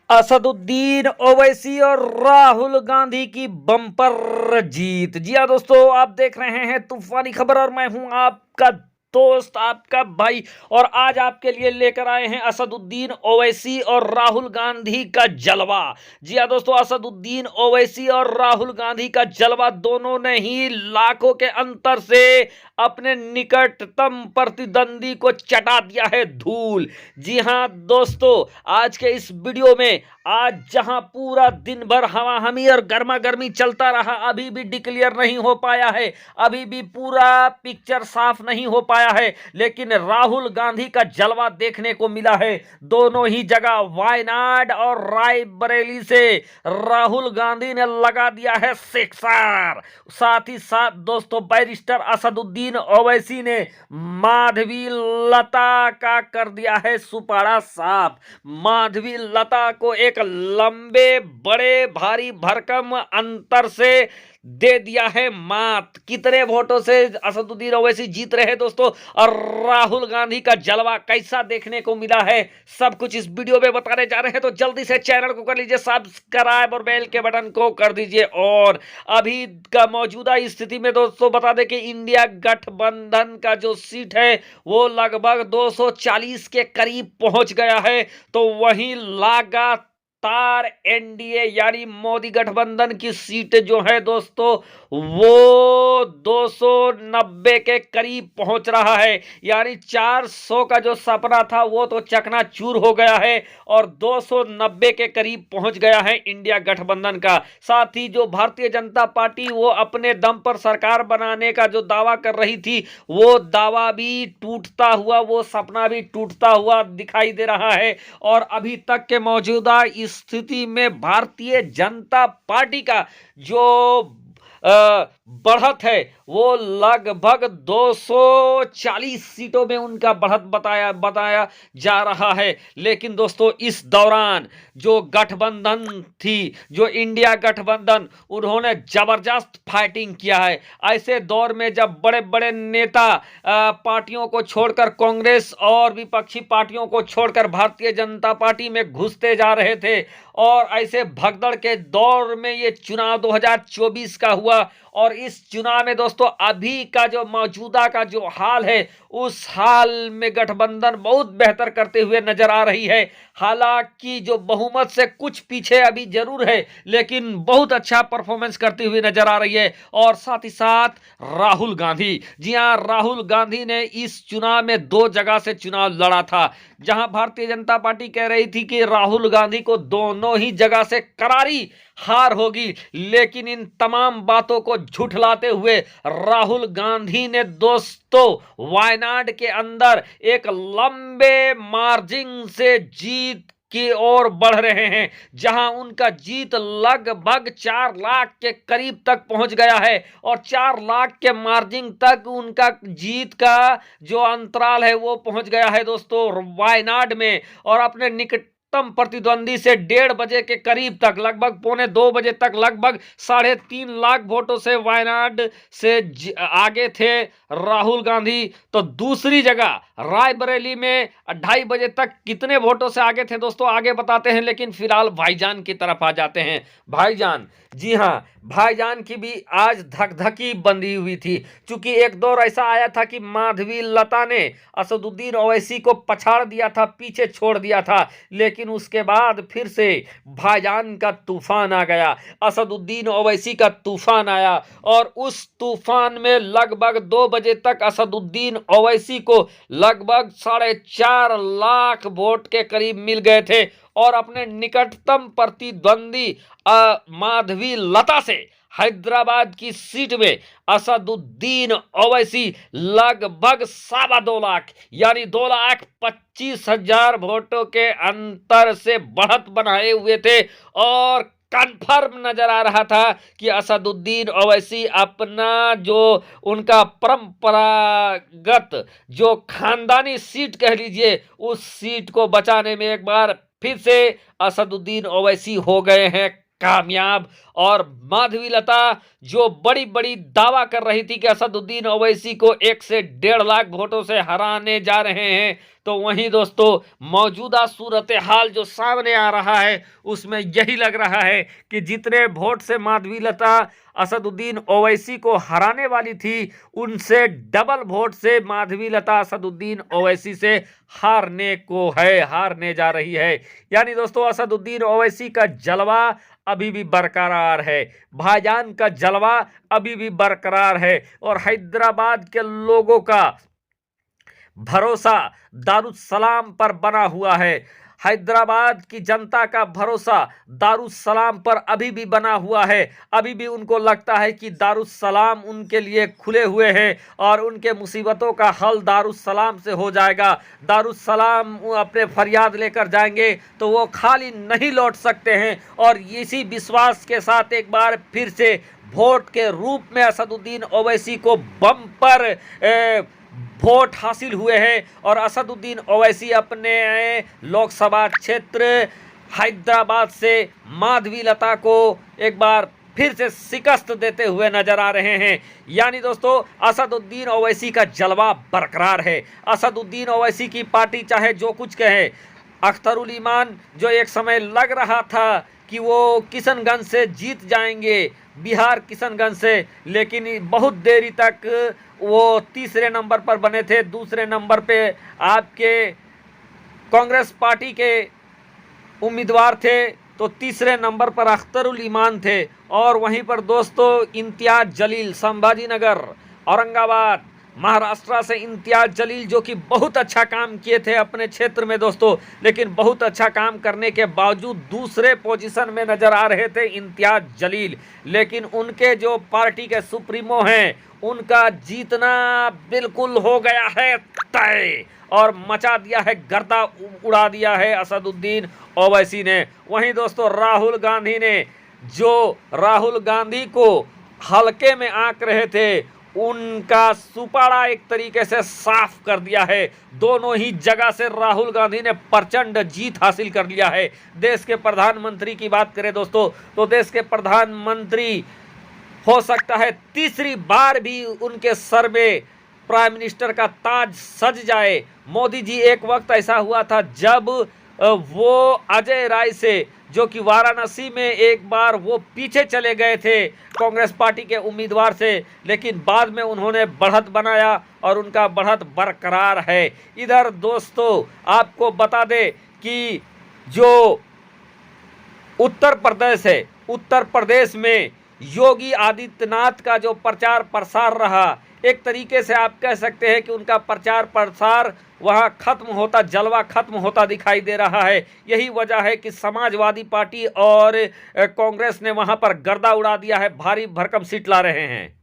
असदुद्दीन ओवैसी और राहुल गांधी की बम्पर जीत। जी हाँ दोस्तों, आप देख रहे हैं तूफानी खबर और मैं हूं आपका दोस्त, आपका भाई। और आज आपके लिए लेकर आए हैं असदुद्दीन ओवैसी और राहुल गांधी का जलवा। जी हाँ दोस्तों, असदुद्दीन ओवैसी और राहुल गांधी का जलवा, दोनों ने ही लाखों के अंतर से अपने निकटतम प्रतिद्वंदी को चटा दिया है धूल। जी हाँ दोस्तों, आज के इस वीडियो में आज जहां पूरा दिन भर हवा हमी और गर्मा गर्मी चलता रहा, अभी भी डिक्लेयर नहीं हो पाया है, अभी भी पूरा पिक्चर साफ नहीं हो पाया है, लेकिन राहुल गांधी का जलवा देखने को मिला है। दोनों ही जगह वायनाड और रायबरेली से राहुल गांधी ने लगा दिया है सिक्सर। साथ ही साथ दोस्तों, बैरिस्टर असदुद्दीन ओवैसी ने माधवी लता का कर दिया है सुपाड़ा साफ। माधवी लता को एक लंबे बड़े भारी भरकम अंतर से दे दिया है मात। कितने वोटों से असदुद्दीन ओवैसी जीत रहे हैं दोस्तों, और राहुल गांधी का जलवा कैसा देखने को मिला है, सब कुछ इस वीडियो में बताने जा रहे हैं। तो जल्दी से चैनल को कर लीजिए सब्सक्राइब और बेल के बटन को कर दीजिए। और अभी का मौजूदा स्थिति में दोस्तों बता दें कि इंडिया गठबंधन का जो सीट है वो लगभग 240 के करीब पहुंच गया है। तो वहीं लगातार एनडीए यानी मोदी गठबंधन की सीट जो है दोस्तों वो 290 के करीब पहुंच रहा है। यानी 400 का जो सपना था वो तो चकनाचूर हो गया है और 290 के करीब पहुंच गया है इंडिया गठबंधन का। साथ ही जो भारतीय जनता पार्टी वो अपने दम पर सरकार बनाने का जो दावा कर रही थी, वो दावा भी टूटता हुआ, वो सपना भी टूटता हुआ दिखाई दे रहा है। और अभी तक के मौजूदा स्थिति में भारतीय जनता पार्टी का जो बढ़त है वो लगभग 240 सीटों में उनका बढ़त बताया जा रहा है। लेकिन दोस्तों इस दौरान जो गठबंधन थी, जो इंडिया गठबंधन, उन्होंने जबरदस्त फाइटिंग किया है। ऐसे दौर में जब बड़े बड़े नेता पार्टियों को छोड़कर, कांग्रेस और विपक्षी पार्टियों को छोड़कर भारतीय जनता पार्टी में घुसते जा रहे थे, और ऐसे भगदड़ के दौर में ये चुनाव 2024 का हुआ। और इस चुनाव में दोस्तों अभी का जो मौजूदा का जो हाल है, उस हाल में गठबंधन बहुत बेहतर करते हुए नजर आ रही है। हालांकि जो बहुमत से कुछ पीछे अभी जरूर है, लेकिन बहुत अच्छा परफॉर्मेंस करती हुई नजर आ रही है। और साथ ही साथ राहुल गांधी, जी हां, राहुल गांधी ने इस चुनाव में 2 जगह से चुनाव लड़ा था, जहां भारतीय जनता पार्टी कह रही थी कि राहुल गांधी को दोनों ही जगह से करारी हार होगी। लेकिन इन तमाम बातों को झुठलाते हुए राहुल गांधी ने दोस्तों वायनाड के अंदर एक लंबे मार्जिन से जीत की ओर बढ़ रहे हैं, जहां उनका जीत लगभग 4 लाख के करीब तक पहुंच गया है। और 4 लाख के मार्जिन तक उनका जीत का जो अंतराल है वो पहुंच गया है दोस्तों वायनाड में। और अपने निकट प्रतिद्वंदी से 1:30 बजे के करीब तक, लगभग 1:45 बजे तक, लगभग 3.5 लाख वोटों से वायनाड से आगे थे राहुल गांधी। तो दूसरी जगह रायबरेली में 2:30 बजे तक कितने वोटों से आगे थे दोस्तों आगे बताते हैं, लेकिन फिलहाल भाईजान की तरफ आ जाते हैं। भाईजान, जी हां, भाईजान की भी आज धकधकी बंधी हुई थी, क्योंकि एक दौर ऐसा आया था कि माधवी लता ने असदुद्दीन ओवैसी को पछाड़ दिया था, पीछे छोड़ दिया था। लेकिन उसके बाद फिर से भाईजान का तूफान आ गया, असदुद्दीन ओवैसी का तूफान आया। और उस तूफान में लगभग 2 बजे तक असदुद्दीन ओवैसी को लगभग 4.5 लाख वोट के करीब मिल गए थे। और अपने निकटतम प्रतिद्वंदी माधवी लता से हैदराबाद की सीट में असदुद्दीन ओवैसी लगभग 2.25 लाख यानी 2,25,000 वोटों के अंतर से बढ़त बनाए हुए थे। और कन्फर्म नजर आ रहा था कि असदुद्दीन ओवैसी अपना जो उनका परंपरागत जो खानदानी सीट कह लीजिए, उस सीट को बचाने में एक बार फिर से असदुद्दीन ओवैसी हो गए हैं कामयाब। और माधवीलता जो बड़ी बड़ी दावा कर रही थी कि असदुद्दीन ओवैसी को 1 से 1.5 लाख वोटों से हराने जा रहे हैं, तो वहीं दोस्तों मौजूदा सूरत हाल जो सामने आ रहा है उसमें यही लग रहा है कि जितने वोट से माधवीलता असदुद्दीन ओवैसी को हराने वाली थी, उनसे डबल वोट से माधवीलता असदुद्दीन ओवैसी से हारने जा रही है। यानी दोस्तों असदुद्दीन ओवैसी का जलवा अभी भी बरकरार है, भाईजान का जलवा अभी भी बरकरार है, और हैदराबाद के लोगों का भरोसा दारुसलाम पर बना हुआ है। हैदराबाद की जनता का भरोसा दारुसलाम पर अभी भी बना हुआ है। अभी भी उनको लगता है कि दारुसलाम उनके लिए खुले हुए हैं और उनके मुसीबतों का हल दारुसलाम से हो जाएगा। दारुसलाम अपने फरियाद लेकर जाएंगे तो वो खाली नहीं लौट सकते हैं, और इसी विश्वास के साथ एक बार फिर से वोट के रूप में असदुद्दीन ओवैसी को बम्पर वोट हासिल हुए हैं, और असदुद्दीन ओवैसी अपने लोकसभा क्षेत्र हैदराबाद से माधवीलता को एक बार फिर से शिकस्त देते हुए नजर आ रहे हैं। यानी दोस्तों असदुद्दीन ओवैसी का जलवा बरकरार है। असदुद्दीन ओवैसी की पार्टी चाहे जो कुछ कहे, अख्तरुल ईमान जो एक समय लग रहा था कि वो किशनगंज से जीत जाएंगे, बिहार किशनगंज से, लेकिन बहुत देरी तक वो तीसरे नंबर पर बने थे। दूसरे नंबर पे आपके कांग्रेस पार्टी के उम्मीदवार थे, तो तीसरे नंबर पर अख्तरुल ईमान थे, और वहीं पर दोस्तों इम्तियाज जलील संभाजीनगर औरंगाबाद महाराष्ट्र से इम्तियाज जलील जो कि बहुत अच्छा काम किए थे अपने क्षेत्र में दोस्तों, लेकिन बहुत अच्छा काम करने के बावजूद दूसरे पोजीशन में नजर आ रहे थे इम्तियाज जलील। लेकिन उनके जो पार्टी के सुप्रीमो हैं, उनका जीतना बिल्कुल हो गया है तय, और मचा दिया है, गर्दा उड़ा दिया है असदुद्दीन ओवैसी ने। वहीं दोस्तों राहुल गांधी ने, जो राहुल गांधी को हल्के में आंक रहे थे, उनका सुपाड़ा एक तरीके से साफ कर दिया है। दोनों ही जगह से राहुल गांधी ने प्रचंड जीत हासिल कर लिया है। देश के प्रधानमंत्री की बात करें दोस्तों, तो देश के प्रधानमंत्री हो सकता है तीसरी बार भी उनके सर में प्राइम मिनिस्टर का ताज सज जाए। मोदी जी एक वक्त ऐसा हुआ था जब वो अजय राय से, जो कि वाराणसी में एक बार वो पीछे चले गए थे कांग्रेस पार्टी के उम्मीदवार से, लेकिन बाद में उन्होंने बढ़त बनाया और उनका बढ़त बरकरार है। इधर दोस्तों आपको बता दें कि जो उत्तर प्रदेश है, उत्तर प्रदेश में योगी आदित्यनाथ का जो प्रचार प्रसार रहा, एक तरीके से आप कह सकते हैं कि उनका प्रचार प्रसार वहाँ खत्म होता, जलवा खत्म होता दिखाई दे रहा है। यही वजह है कि समाजवादी पार्टी और कांग्रेस ने वहाँ पर गर्दा उड़ा दिया है, भारी भरकम सीट ला रहे हैं।